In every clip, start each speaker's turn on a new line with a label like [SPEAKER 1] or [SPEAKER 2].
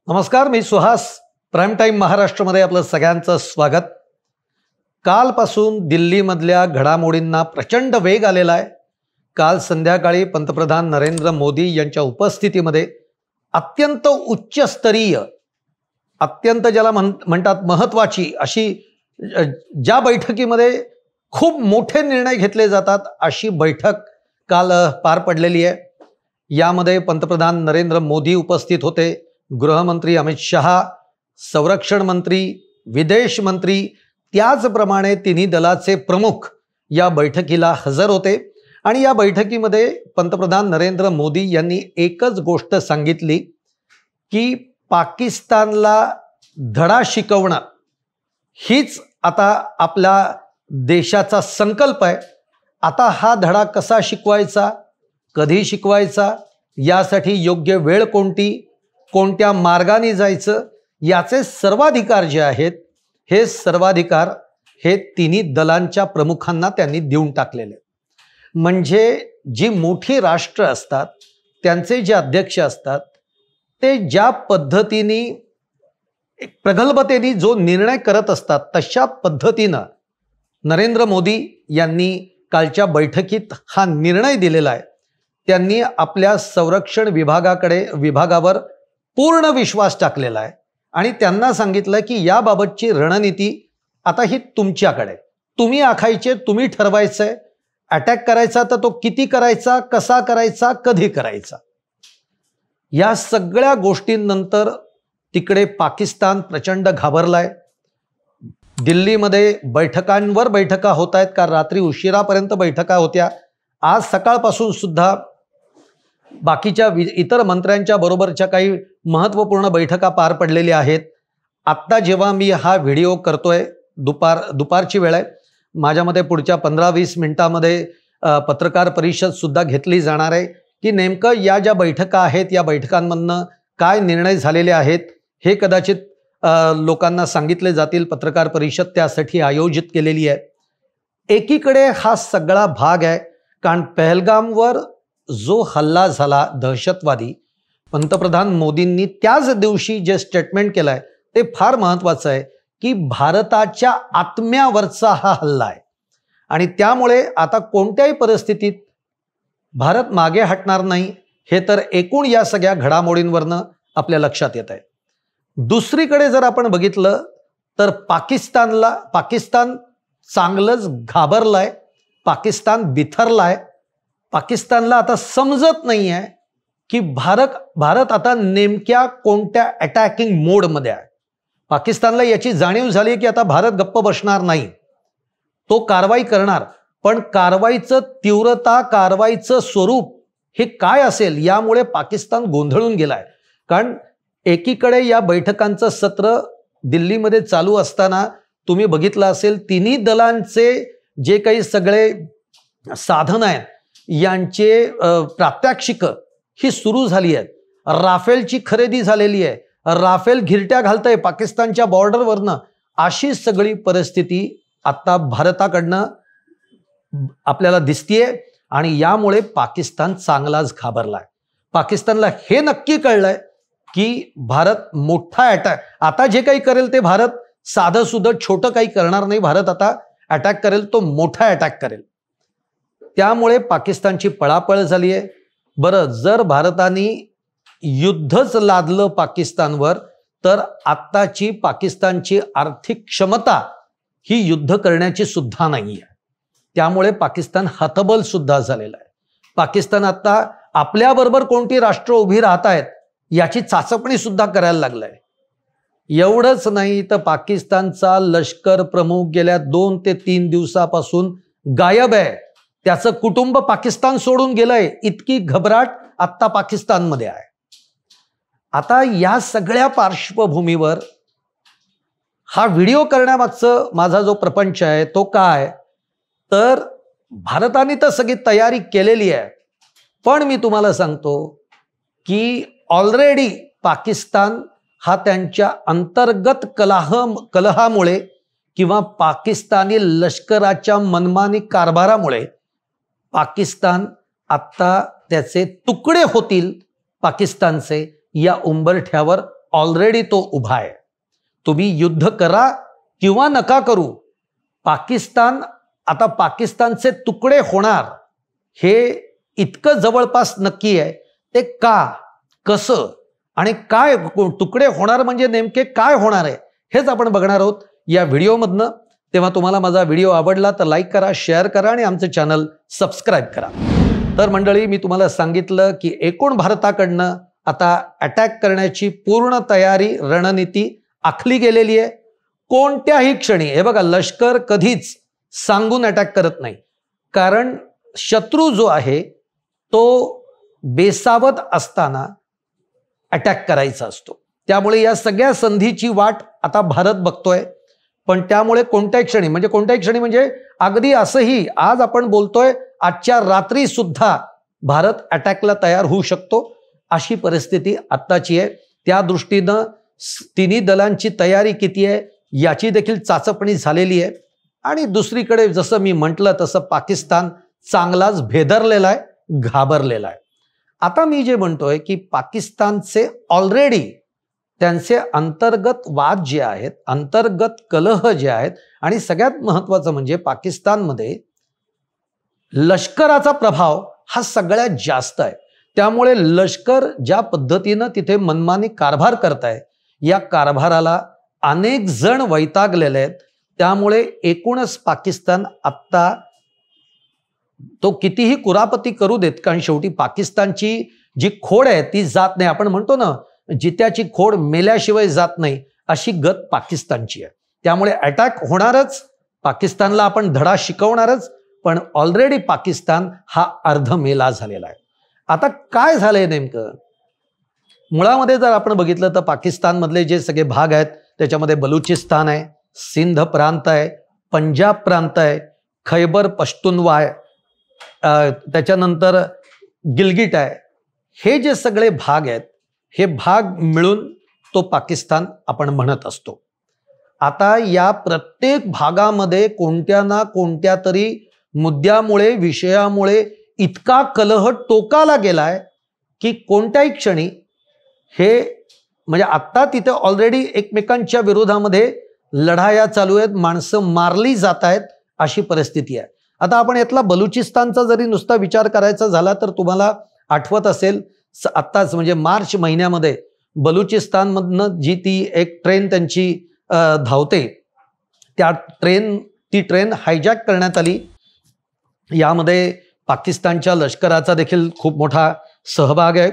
[SPEAKER 1] नमस्कार, मी Suhas. Prime time महाराष्ट्रमध्ये आपलं सगळ्यांचं स्वागत. कालपासून दिल्लीमधल्या घडामोडींना प्रचंड वेग आलेला आहे. काल संध्याकाळी पंतप्रधान नरेंद्र मोदी यांच्या उपस्थितीमध्ये अत्यंत उच्चस्तरीय, अत्यंत ज्याला म्हणतात महत्त्वाची अशी ज्या बैठकीमध्ये खूप मोठे निर्णय घेतले जातात अशी बैठक काल पार पडलेली आहे. यामध्ये पंतप्रधान नरेंद्र मोदी उपस्थित होते, गृहमंत्री अमित शहा, संरक्षण मंत्री, विदेश मंत्री, त्याचप्रमाणे तिन्ही दलाचे प्रमुख या बैठकीला हजर होते. आणि या बैठकीमध्ये पंतप्रधान नरेंद्र मोदी यांनी एकच गोष्ट सांगितली की पाकिस्तानला धडा शिकवणं हीच आता आपल्या देशाचा संकल्प आहे. आता हा धडा कसा शिकवायचा, कधी शिकवायचा, यासाठी योग्य वेळ कोणती, कोणत्या मार्गाने जायचं, याचे सर्वाधिकार जे आहेत हे सर्वाधिकार हे तिन्ही दलांच्या प्रमुखांना त्यांनी देऊन टाकलेले. म्हणजे जी मोठी राष्ट्र असतात त्यांचे जे अध्यक्ष असतात ते ज्या पद्धतीने प्रगल्भतेने जो निर्णय करत असतात तशा पद्धतीनं नरेंद्र मोदी यांनी कालच्या बैठकीत हा निर्णय दिलेला आहे. त्यांनी आपल्या संरक्षण विभागावर पूर्ण विश्वास टाकलेला आहे आणि त्यांना सांगितलं की याबाबतची रणनीती आता ही तुमच्याकडे, तुम्ही आखायचे, तुम्ही ठरवायचंय. अटॅक करायचा तर तो किती करायचा, कसा करायचा, कधी करायचा. या सगळ्या गोष्टींनंतर तिकडे पाकिस्तान प्रचंड घाबरलाय. दिल्लीमध्ये बैठकांवर बैठका होत आहेत, कारण रात्री उशिरापर्यंत बैठका होत्या. आज सकाळपासून सुद्धा बाकीच्या इतर मंत्र्यांच्या बरोबरच्या काही महत्त्वपूर्ण बैठका पार पडलेल्या आहेत. आत्ता जेव्हा मी हा व्हिडिओ करतोय, दुपारची वेळ आहे, माझ्यामध्ये पुढच्या 15-20 मिनिटामध्ये पत्रकार परिषद सुद्धा घेतली जाणार आहे की नेमकं या ज्या बैठका आहेत या बैठकांमधनं काय निर्णय झालेले आहेत हे कदाचित लोकांना सांगितले जातील. पत्रकार परिषद त्यासाठी आयोजित केलेली आहे. एकीकडे हा सगळा भाग आहे कारण पहलगामवर जो हल्ला झाला दहशतवादी, पंतप्रधान मोदींनी त्याच दिवशी जे स्टेटमेंट केलंय ते फार महत्त्वाचं आहे की भारताच्या आत्म्यावरचा हा हल्ला आहे आणि त्यामुळे आता कोणत्याही परिस्थितीत भारत मागे हटणार नाही, हे तर एकूण या सगळ्या घडामोडींवरनं आपल्या लक्षात येत आहे. दुसरीकडे जर आपण बघितलं तर पाकिस्तान चांगलंच घाबरलाय, पाकिस्तान बिथरलाय. पाकिस्तानला आता समजत नाही आहे की भारत आता नेमक्या कोणत्या अटॅकिंग मोडमध्ये आहे. पाकिस्तानला याची जाणीव झाली की आता भारत गप्प बसणार नाही, तो कारवाई करणार. पण कारवाईचं तीव्रता, कारवाईचं स्वरूप हे काय असेल यामुळे पाकिस्तान गोंधळून गेलाय. कारण एकीकडे या बैठकांचं सत्र दिल्लीमध्ये चालू असताना तुम्ही बघितलं असेल तिन्ही दलांचे जे काही सगळे साधन आहेत यांचे प्रात्यक्षिक ही सुरू झाली आहेत. राफेलची खरेदी झालेली आहे, राफेल घिरट्या घालतंय पाकिस्तानच्या बॉर्डरवरनं. अशी सगळी परिस्थिती आता भारताकडनं आपल्याला दिसतीये आणि यामुळे पाकिस्तान चांगलाच घाबरलाय. पाकिस्तानला हे नक्की कळलंय की भारत मोठा अटॅक आता जे काही करेल ते भारत साधं सुधं छोटं काही करणार नाही. भारत आता अटॅक करेल, तो मोठा अटॅक करेल. त्यामुळे पाकिस्तानची पळापळ झाली आहे. बरं, जर भारताने युद्धच लादलं पाकिस्तानवर तर आत्ताची पाकिस्तानची आर्थिक क्षमता ही युद्ध करण्याची सुद्धा नाही आहे. त्यामुळे पाकिस्तान हतबल सुद्धा झालेला आहे. पाकिस्तान आता आपल्याबरोबर कोणती राष्ट्र उभी राहत आहेत याची चाचपणी सुद्धा करायला लागलाय. एवढंच नाही तर पाकिस्तानचा लष्कर प्रमुख गेल्या 2 ते 3 दिवसापासून गायब आहे. त्याचं कुटुंब पाकिस्तान सोडून गेलंय. इतकी घबराट आत्ता पाकिस्तानमध्ये आहे. आता या सगळ्या पार्श्वभूमीवर हा व्हिडिओ करण्यामागचं माझा जो प्रपंच आहे तो काय, तर भारताने तर सगळी तयारी केलेली आहे. पण मी तुम्हाला सांगतो की ऑलरेडी पाकिस्तान हा त्यांच्या अंतर्गत कलहामुळे किंवा पाकिस्तानी लष्कराच्या मनमानी कारभारामुळे पाकिस्तान आत्ता त्याचे तुकडे होतील पाकिस्तानचे या उंबरठ्यावर ऑलरेडी तो उभा आहे. तुम्ही युद्ध करा किंवा नका करू, पाकिस्तान आता पाकिस्तानचे तुकडे होणार हे इतकं जवळपास नक्की आहे. ते का, कसं आणि काय तुकडे होणार म्हणजे नेमके काय होणार आहे हेच आपण बघणार आहोत या व्हिडिओमधनं. तेव्हा तुम्हाला माझा व्हिडिओ आवडला तर लाईक करा, शेअर करा आणि आमचं चॅनल सबस्क्राईब करा. तर मंडळी, मी तुम्हाला सांगितलं की एकूण भारताकडनं आता अटॅक करण्याची पूर्ण तयारी, रणनीती आखली गेलेली आहे. कोणत्याही क्षणी, हे बघा, लष्कर कधीच सांगून अटॅक करत नाही, कारण शत्रू जो आहे तो बेसावध असताना अटॅक करायचा असतो. त्यामुळे या सगळ्या संधीची वाट आता भारत बघतोय. पण त्यामुळे कोणत्याही क्षणी म्हणजे अगदी असंही आज आपण बोलतोय, आजच्या रात्री सुद्धा भारत अटॅकला तयार होऊ शकतो, अशी परिस्थिती आत्ताची आहे. त्या दृष्टीनं तिन्ही दलांची तयारी किती आहे याची देखील चाचपणी झालेली आहे. आणि दुसरीकडे जसं मी म्हटलं तसं पाकिस्तान चांगलाच भेदरलेला आहे, घाबरलेला आहे. आता मी जे म्हणतोय की पाकिस्तानचे ऑलरेडी त्यांचे अंतर्गत वाद जे आहेत, अंतर्गत कलह जे आहेत, आणि सगळ्यात महत्वाचं म्हणजे पाकिस्तानमध्ये लष्कराचा प्रभाव हा सगळ्यात जास्त आहे. त्यामुळे लष्कर ज्या पद्धतीनं तिथे मनमानी कारभार करताय, या कारभाराला अनेक जण वैतागलेले आहेत. त्यामुळे एकूणच पाकिस्तान आत्ता तो कितीही कुरापती करू देत, कारण शेवटी पाकिस्तानची जी खोड आहे ती जात नाही. आपण म्हणतो ना, जित्याची खोड मेल्याशिवाय जात नाही, अशी गत पाकिस्तानची आहे. त्यामुळे अटॅक होणारच, पाकिस्तानला आपण धडा शिकवणारच, पण ऑलरेडी पाकिस्तान हा अर्धमेला झालेला आहे. आता काय झालंय नेमकं, मुळामध्ये जर आपण बघितलं तर पाकिस्तानमधले जे सगळे भाग आहेत त्याच्यामध्ये बलुचिस्तान आहे, सिंध प्रांत आहे, पंजाब प्रांत आहे, खैबर पश्तूनवा आहे, त्याच्यानंतर गिलगिट आहे. हे जे सगळे भाग आहेत, हे भाग मिळून तो पाकिस्तान आपण म्हणत असतो. आता या प्रत्येक भागामध्ये कोणत्या ना कोणत्या तरी मुद्द्यामुळे, विषयामुळे इतका कलह टोकाला गेलाय की कोणत्याही क्षणी हे म्हणजे आत्ता तिथे ऑलरेडी एकमेकांच्या विरोधामध्ये लढाया चालू आहेत, माणसं मारली जात आहेत, अशी परिस्थिती आहे. आता आपण यातला बलुचिस्तानचा जरी नुसता विचार करायचा झाला तर तुम्हाला आठवत असेल, आत्ताच म्हणजे मार्च महिन्यामध्ये बलुचिस्तानमधनं जी ती एक ट्रेन त्यांची धावते, ती ट्रेन हायजॅक करण्यात आली. यामध्ये पाकिस्तानच्या लष्कराचा देखील खूप मोठा सहभाग आहे.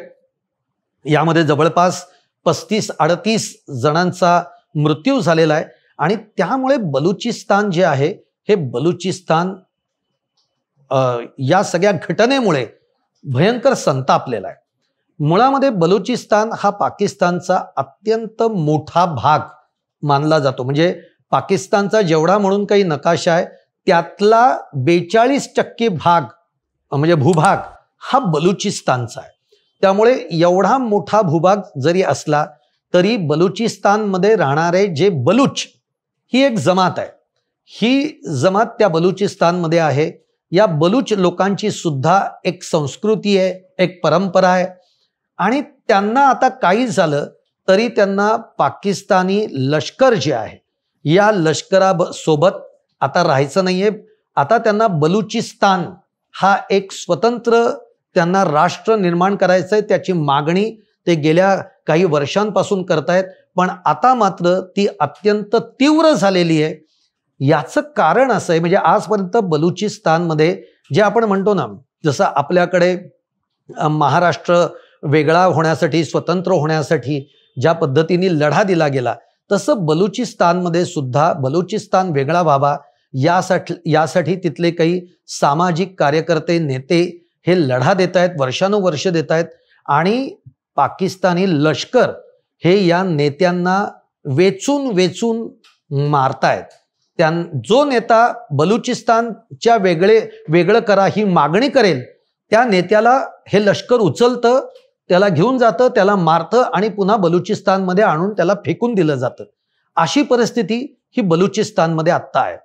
[SPEAKER 1] यामध्ये जवळपास 35-38 जणांचा मृत्यू झालेला आहे. आणि त्यामुळे बलुचिस्तान जे आहे, हे बलुचिस्तान या सगळ्या घटनेमुळे भयंकर संतापलेला आहे. मुळामध्ये बलुचिस्तान हा पाकिस्तानचा अत्यंत मोठा भाग मानला जातो. म्हणजे पाकिस्तानचा जेवढा म्हणून काही नकाशा आहे त्यातला 42% भाग म्हणजे भूभाग हा बलुचिस्तानचा आहे. त्यामुळे एवढा मोठा भूभाग जरी असला तरी बलुचिस्तानमध्ये राहणारे जे बलूच, ही एक जमात आहे. ही जमात त्या बलुचिस्तानमध्ये आहे. या बलूच लोकांची सुद्धा एक संस्कृती आहे, एक परंपरा आहे. आणि त्यांना आता काही झालं तरी त्यांना पाकिस्तानी लष्कर जे आहे, या लष्करासोबत आता राहायचं नाहीये. आता त्यांना बलुचिस्तान हा एक स्वतंत्र त्यांना राष्ट्र निर्माण करायचं आहे, त्याची मागणी ते गेल्या काही वर्षांपासून करतायत. पण आता मात्र ती अत्यंत तीव्र झालेली आहे. याचं कारण असं आहे, म्हणजे आजपर्यंत बलुचिस्तानमध्ये जे आपण म्हणतो ना, जसं आपल्याकडे महाराष्ट्र वेगळा होण्यासाठी, स्वतंत्र होण्यासाठी ज्या पद्धतीने लढा दिला गेला, तसं बलुचिस्तानमध्ये सुद्धा बलुचिस्तान वेगळा व्हावा यासाठी तिथले काही सामाजिक कार्यकर्ते, नेते हे लढा देत आहेत, वर्षानुवर्ष देत आहेत. आणि पाकिस्तानी लष्कर हे या नेत्यांना वेचून वेचून मारतायत. जो नेता बलुचिस्तानच्या वेगळं करा ही मागणी करेल, त्या नेत्याला हे लष्कर उचलतं, त्याला घेऊन जातं, त्याला मारतं आणि पुन्हा बलुचिस्तानमध्ये आणून त्याला फेकून दिलं जातं. अशी परिस्थिती ही बलुचिस्तानमध्ये आत्ता आहे.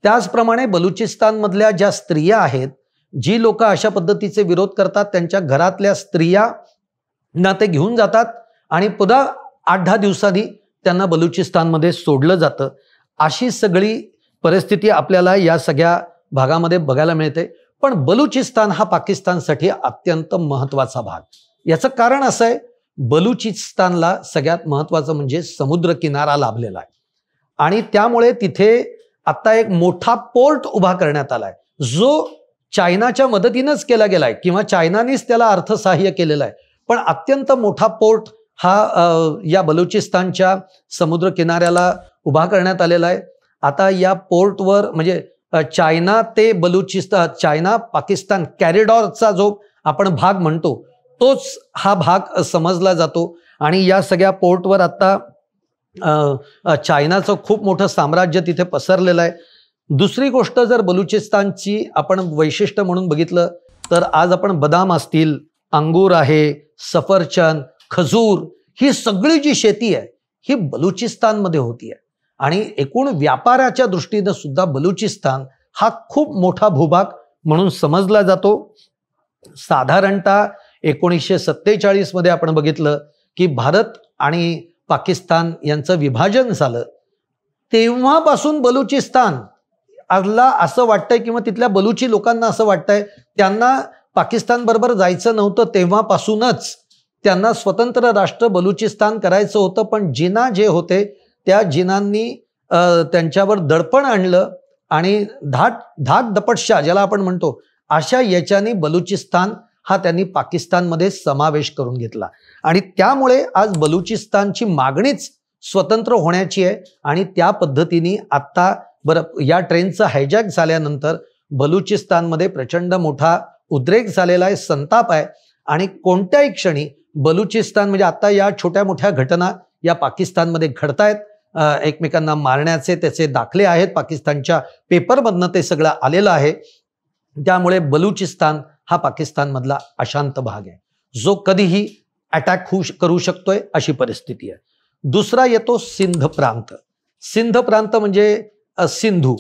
[SPEAKER 1] त्याचप्रमाणे बलुचिस्तानमधल्या ज्या स्त्रिया आहेत, जी लोक अशा पद्धतीचे विरोध करतात, त्यांच्या घरातल्या स्त्रियांना ते घेऊन जातात आणि पुन्हा 8-10 दिवसांनी त्यांना बलुचिस्तानमध्ये सोडलं जातं. अशी सगळी परिस्थिती आपल्याला या सगळ्या भागामध्ये बघायला मिळते. पण बलुचिस्तान हा पाकिस्तानसाठी अत्यंत महत्वाचा भाग. याचं कारण असं आहे, बलुचिस्तानला सगळ्यात महत्वाचं म्हणजे समुद्र किनारा लाभलेला आहे आणि त्यामुळे तिथे आता एक मोठा पोर्ट उभा करण्यात आलाय, जो चायनाच्या मदतीनंच केला गेलाय किंवा चायनानेच त्याला अर्थसहाय्य केलेलं आहे. पण अत्यंत मोठा पोर्ट हा या बलुचिस्तानच्या समुद्र किनाऱ्याला उभा करण्यात आलेला आहे. आता या पोर्टवर म्हणजे चायना ते बलुचिस्तान, चायना पाकिस्तान कॅरिडॉरचा जो आपण भाग म्हणतो तोच हा भाग समजला जातो आणि या सगळ्या पोर्टवर आता चायनाचं खूप मोठं साम्राज्य तिथे पसरलेलं आहे. दुसरी गोष्ट जर बलुचिस्तानची आपण वैशिष्ट्य म्हणून बघितलं तर आज आपण बदाम असतील, अंगूर आहे, सफरचंद, खजूर, ही सगळी जी शेती आहे ही बलुचिस्तानमध्ये होती आहे आणि एकूण व्यापाराच्या दृष्टीनं सुद्धा बलुचिस्तान हा खूप मोठा भूभाग म्हणून समजला जातो. साधारणतः 1947 मध्ये आपण बघितलं की भारत आणि पाकिस्तान यांचं विभाजन झालं, तेव्हापासून बलुचिस्तान आजला असं वाटतंय किंवा तिथल्या बलुची लोकांना असं वाटतंय त्यांना पाकिस्तान बरोबर जायचं नव्हतं, तेव्हापासूनच त्यांना स्वतंत्र राष्ट्र बलुचिस्तान करायचं होतं. पण जिना जे होते त्या जिनांनी त्यांच्यावर दडपण आणलं आणि धाक दपटशा ज्याला आपण म्हणतो अशा याच्याने बलुचिस्तान हा त्यांनी पाकिस्तानमध्ये समावेश करून घेतला आणि त्यामुळे आज बलुचिस्तानची मागणीच स्वतंत्र होण्याची आहे. आणि त्या पद्धतीने आता बरं या ट्रेनचं हायजॅक झाल्यानंतर बलुचिस्तानमध्ये प्रचंड मोठा उद्रेक झालेला आहे, संताप आहे आणि कोणत्याही क्षणी बलुचिस्तान म्हणजे आता या छोट्या मोठ्या घटना या पाकिस्तानमध्ये घडतायत, एकमेकांना मारण्याचे त्याचे दाखले आहेत, पाकिस्तानच्या पेपरमधनं ते सगळं आलेलं आहे. त्यामुळे बलुचिस्तान हा पाकिस्तानमधला अशांत भाग आहे जो कधीही अटॅक करू शकतोय अशी परिस्थिती आहे. दुसरा येतो सिंध प्रांत. सिंध प्रांत म्हणजे सिंधू.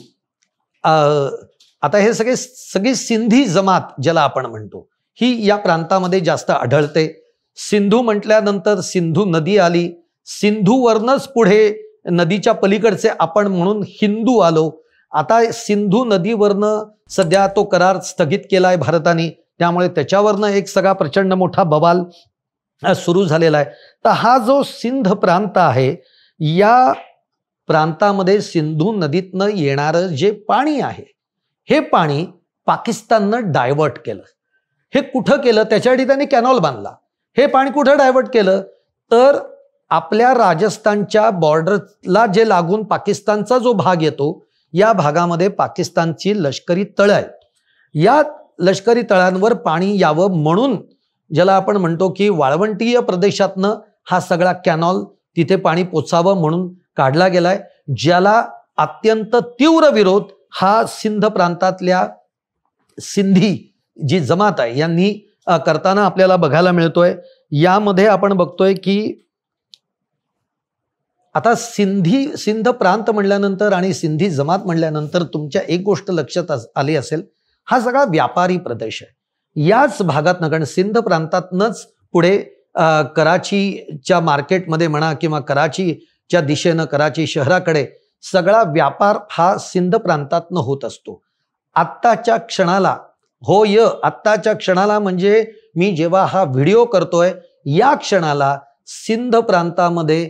[SPEAKER 1] आता हे सगळी सिंधी जमात ज्याला आपण म्हणतो ही या प्रांतामध्ये जास्त आढळते. सिंधू म्हटल्यानंतर सिंधू नदी आली, सिंधूवरनच पुढे नदीच्या पलीकडचे आपण म्हणून हिंदू आलो. आता सिंधू नदीवरनं सध्या तो करार स्थगित केलाय भारताने, त्यामुळे त्याच्यावरनं एक सगळा प्रचंड मोठा बवाल सुरू झालेला आहे. तर हा जो सिंध प्रांत आहे या प्रांतामध्ये सिंधू नदीतनं येणारं जे पाणी आहे हे पाणी पाकिस्ताननं डायव्हर्ट केलं. हे कुठं केलं? त्याच्यासाठी त्यांनी कॅनॉल बांधला. हे पाणी कुठं डायव्हर्ट केलं तर आपल्या राजस्थानच्या बॉर्डरला जे लागून पाकिस्तानचा जो भाग येतो या भागामध्ये पाकिस्तानची लष्करी तळं आहेत. या लष्करी तळांवर पाणी यावं म्हणून ज्याला आपण म्हणतो की वाळवंटीय प्रदेशातनं हा सगळा कॅनॉल तिथे पाणी पोचावं म्हणून काढला गेलाय, ज्याला अत्यंत तीव्र विरोध हा सिंध प्रांतातल्या सिंधी जी जमात आहे यांनी करताना आपल्याला बघायला मिळतोय. यामध्ये आपण बघतोय की आता सिंध प्रांत म्हणल्यानंतर आणि सिंधी जमात म्हणल्यानंतर तुमच्या एक गोष्ट लक्षात आली असेल, हा सगळा व्यापारी प्रदेश आहे. याच भागातनं, कारण सिंध प्रांतातनच पुढे कराचीच्या मार्केटमध्ये म्हणा किंवा कराचीच्या दिशेनं कराची शहराकडे सगळा व्यापार हा सिंध प्रांतातनं होत असतो. आत्ताच्या क्षणाला म्हणजे मी जेव्हा हा व्हिडिओ करतोय या क्षणाला सिंध प्रांतामध्ये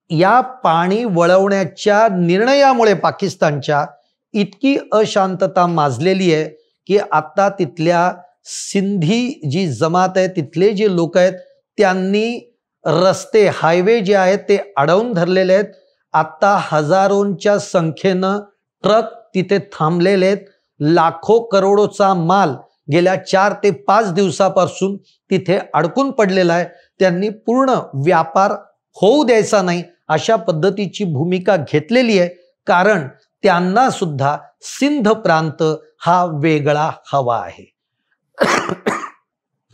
[SPEAKER 1] या पाणी वळवण्याच्या निर्णयामुळे पाकिस्तानच्या इतकी अशांतता माजलेली आहे की आता तिथल्या सिंधी जी जमात आहे, तिथले जे लोक आहेत त्यांनी रस्ते, हायवे जे आहेत ते अडवून धरलेले आहेत. आता हजारोंच्या संख्येनं ट्रक तिथे थांबलेले आहेत. लाखो करोडोचा माल गेल्या 4 ते 5 दिवसापासून तिथे अडकून पडलेला आहे. त्यांनी पूर्ण व्यापार होऊ द्यायचा नाही अशा पद्धतीची भूमिका घेतलेली आहे, कारण त्यांना सुद्धा सिंध प्रांत हा वेगळा हवा आहे.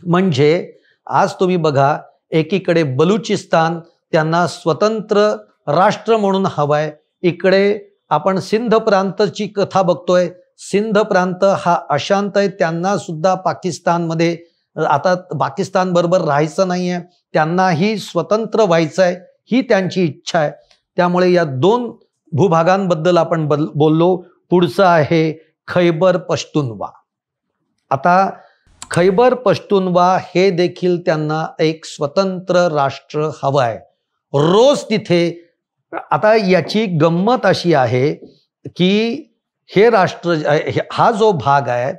[SPEAKER 1] म्हणजे आज तुम्ही बघा, एकीकडे बलुचिस्तान त्यांना स्वतंत्र राष्ट्र म्हणून हवाय, इकडे आपण सिंध प्रांतची कथा बघतोय. सिंध प्रांत हा अशांत आहे, त्यांना सुद्धा पाकिस्तानमध्ये आता पाकिस्तान बरोबर राहायचं नाहीये, त्यांनाही स्वतंत्र व्हायचं आहे. ही त्यांची इच्छा आहे. त्यामुळे या दोन भूभागांबद्दल आपण बोललो. पुढचं आहे खैबर पश्तूनवा. आता खैबर पश्तूनवा हे देखील त्यांना एक स्वतंत्र राष्ट्र हवं आहे. रोज तिथे, आता याची गंमत अशी आहे की हे राष्ट्र, हा जो भाग आहे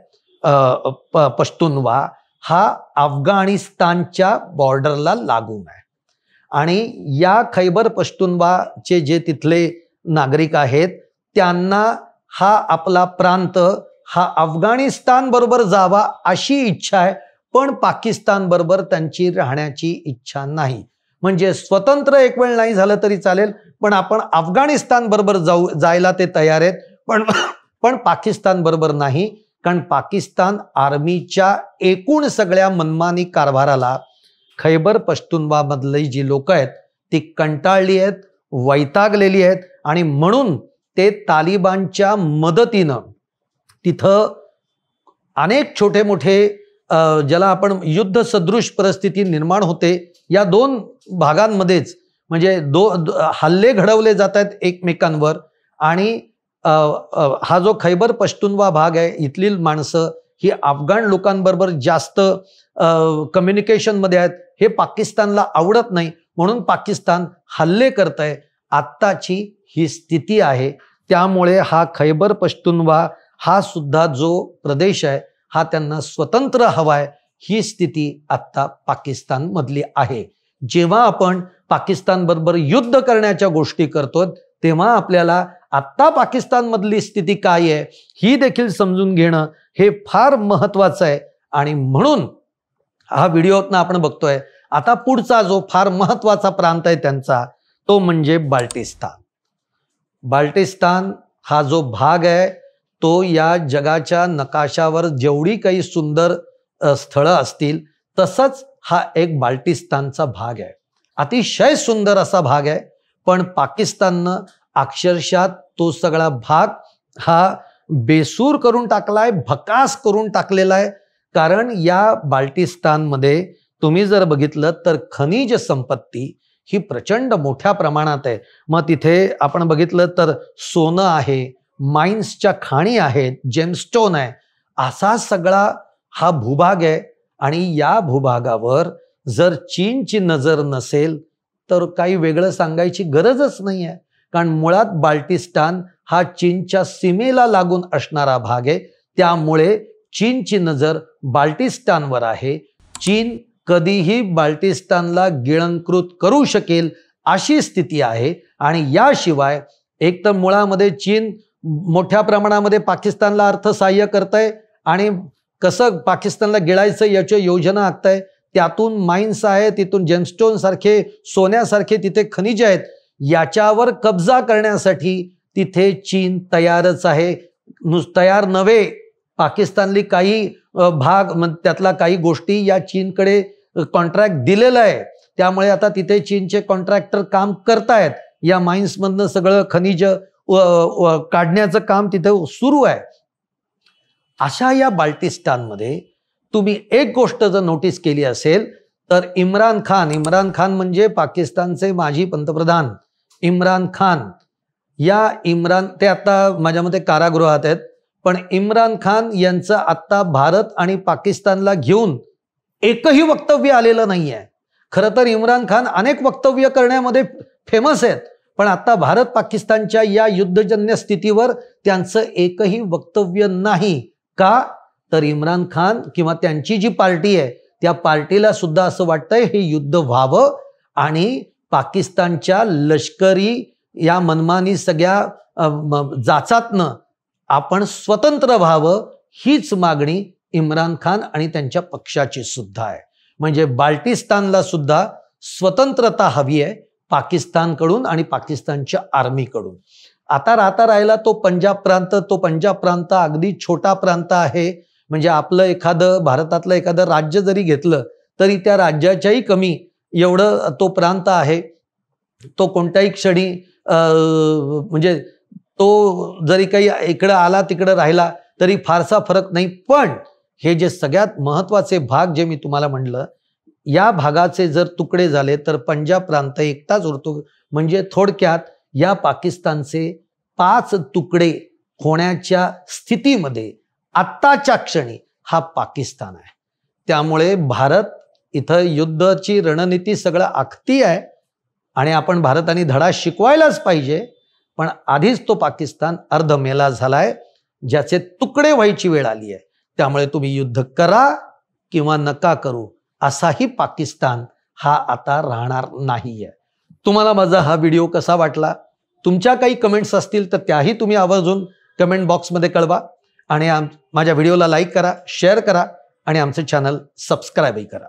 [SPEAKER 1] पश्तूनवा, हा अफगाणिस्तानच्या बॉर्डरला लागून आहे. आणि या खैबर पश्तूनवाचे जे तिथले नागरिक आहेत त्यांना हा आपला प्रांत हा अफगाणिस्तान बरोबर जावा अशी इच्छा आहे, पण पाकिस्तान बरोबर त्यांची राहण्याची इच्छा नाही. म्हणजे स्वतंत्र एक वेळ नाही झालं तरी चालेल, पण आपण अफगाणिस्तान बरोबर जायला ते तयार आहेत, पण पाकिस्तान बरोबर नाही. कारण पाकिस्तान आर्मीच्या एकूण सगळ्या मनमानी कारभाराला खैबर पश्तूनवा मधली जी लोक आहेत ती कंटाळली आहेत, वैतागलेली आहेत. आणि म्हणून ते तालिबानच्या मदतीनं तिथं अनेक छोटे मोठे ज्याला आपण युद्ध सदृश परिस्थिती निर्माण होते या दोन भागांमध्येच, म्हणजे हल्ले घडवले जात आहेत एकमेकांवर. आणि हा जो खैबर पश्तूनवा भाग आहे, इथली माणसं ही अफगाण लोकांबरोबर जास्त कम्युनिकेशन मध्ये आहेत. हे पाकिस्तानला आवडत नाही, म्हणून पाकिस्तान हल्ले करत आहे. आत्ताची ही स्थिती आहे. त्यामुळे हा खैबर पश्तूनवा हा सुद्धा जो प्रदेश आहे हा त्यांना स्वतंत्र हवाय, ही स्थिती आत्ता पाकिस्तान मधली आहे. जेव्हा आपण पाकिस्तान बरोबर युद्ध करण्याच्या गोष्टी करतो तेव्हा आपल्याला आत्ता पाकिस्तान मधली स्थिती काय आहे ही देखील समजून घेणं हे फार महत्वाचं आहे. आणि म्हणून हा व्हिडिओतनं आपण बघतोय. आता पुढचा जो फार महत्वाचा प्रांत आहे त्यांचा तो म्हणजे बाल्टिस्तान. बाल्टिस्तान हा जो भाग आहे तो या जगाच्या नकाशावर जेवढी काही सुंदर स्थळं असतील तसंच हा एक बाल्टिस्तानचा भाग आहे. अतिशय सुंदर असा भाग आहे. पण पाकिस्ताननं अक्षरशः तो सगळा भाग हा बेसूर करून टाकलाय, भकास करून टाकलेला आहे. कारण या बाल्टिस्तानमध्ये तुम्ही जर बघितलं तर खनिज संपत्ती ही प्रचंड मोठ्या प्रमाणात आहे. मग तिथे आपण बघितलं तर सोनं आहे, माइन्सच्या खाणी आहेत, जेमस्टोन आहे, असा सगळा हा भूभाग आहे. आणि या भूभागावर जर चीनची नजर नसेल तर काही वेगळं सांगायची गरजच नाही आहे. कारण मुळात बाल्टिस्तान हा चीनच्या सीमेला लागून असणारा भाग आहे. त्यामुळे चीनची नजर बाल्टिस्तानवर आहे. चीन कधीही बाल्टिस्तानला गिळंकृत करू शकेल अशी स्थिती आहे. आणि याशिवाय एक तर मुळामध्ये चीन मोठ्या प्रमाणामध्ये पाकिस्तानला अर्थसहाय्य करतंय आणि कसं पाकिस्तानला गिळायचं याची योजना आखतंय. त्यातून माइन्स आहे, तिथून जेमस्टोन सारखे, सोन्यासारखे तिथे खनिज आहेत. याच्यावर कब्जा करण्यासाठी तिथे चीन तयारच आहे. तयार नव्हे, पाकिस्तानली काही भाग त्यातला काही गोष्टी या चीनकडे कॉन्ट्रॅक्ट दिलेलं आहे. त्यामुळे आता तिथे चीनचे कॉन्ट्रॅक्टर काम करतायत. या माइन्समधनं सगळं खनिज काढण्याचं काम तिथे सुरू आहे. अशा या बाल्टिस्तानमध्ये तुम्ही एक गोष्ट जर नोटीस केली असेल तर इम्रान खान म्हणजे पाकिस्तानचे माजी पंतप्रधान इम्रान खान. ते आता माझ्या मते कारागृहात आहेत. पण इम्रान खान यांचं आता भारत आणि पाकिस्तानला घेऊन एकही वक्तव्य आलेलं नाही आहे. खरं तर इम्रान खान अनेक वक्तव्य करण्यामध्ये फेमस आहेत, पण आता भारत पाकिस्तानच्या या युद्धजन्य स्थितीवर त्यांचं एकही वक्तव्य नाही. का तर इम्रान खान किंवा त्यांची जी पार्टी आहे त्या पार्टीला सुद्धा असं वाटतंय हे युद्ध व्हावं आणि पाकिस्तानच्या लष्करी या मनमानी सगळ्या जाचातनं आपण स्वतंत्र व्हावं, हीच मागणी इम्रान खान आणि त्यांच्या पक्षाची सुद्धा आहे. म्हणजे बाल्टिस्तानला सुद्धा स्वतंत्रता हवी आहे पाकिस्तानकडून आणि पाकिस्तानच्या आर्मीकडून. आता राहिला तो पंजाब प्रांत अगदी छोटा प्रांत आहे. म्हणजे आपलं भारतातलं एखादं राज्य जरी घेतलं तरी त्या राज्याच्याही कमी एवढं तो प्रांत आहे. तो कोणत्याही क्षणी म्हणजे तो जरी काही इकडं आला तिकडं राहिला तरी फारसा फरक नाही. पण हे जे सगळ्यात महत्वाचे भाग जे मी तुम्हाला म्हणलं, या भागाचे जर तुकडे झाले तर पंजाब प्रांत एकटाच उरतो. म्हणजे थोडक्यात या पाकिस्तानचे 5 तुकडे होण्याच्या स्थितीमध्ये आत्ताच्या क्षणी हा पाकिस्तान आहे. त्यामुळे भारत इथं युद्धाची रणनीती सगळं आखती आहे आणि आपण भारताने धडा शिकवायलाच पाहिजे. पण आधीच तो पाकिस्तान अर्धमेला झालाय, ज्याचे तुकडे व्हायची वेळ आली आहे. त्यामुळे तुम्ही युद्ध करा किंवा नका करू, असाही पाकिस्तान हा आता राहणार नाहीये. तुम्हाला माझा हा व्हिडिओ कसा वाटला? तुमच्या काही कमेंट्स असतील तर त्याही तुम्ही आवर्जून कमेंट बॉक्समध्ये कळवा. आणि माझ्या व्हिडिओला लाईक करा, शेअर करा आणि आमचं चॅनल सबस्क्राईबही करा.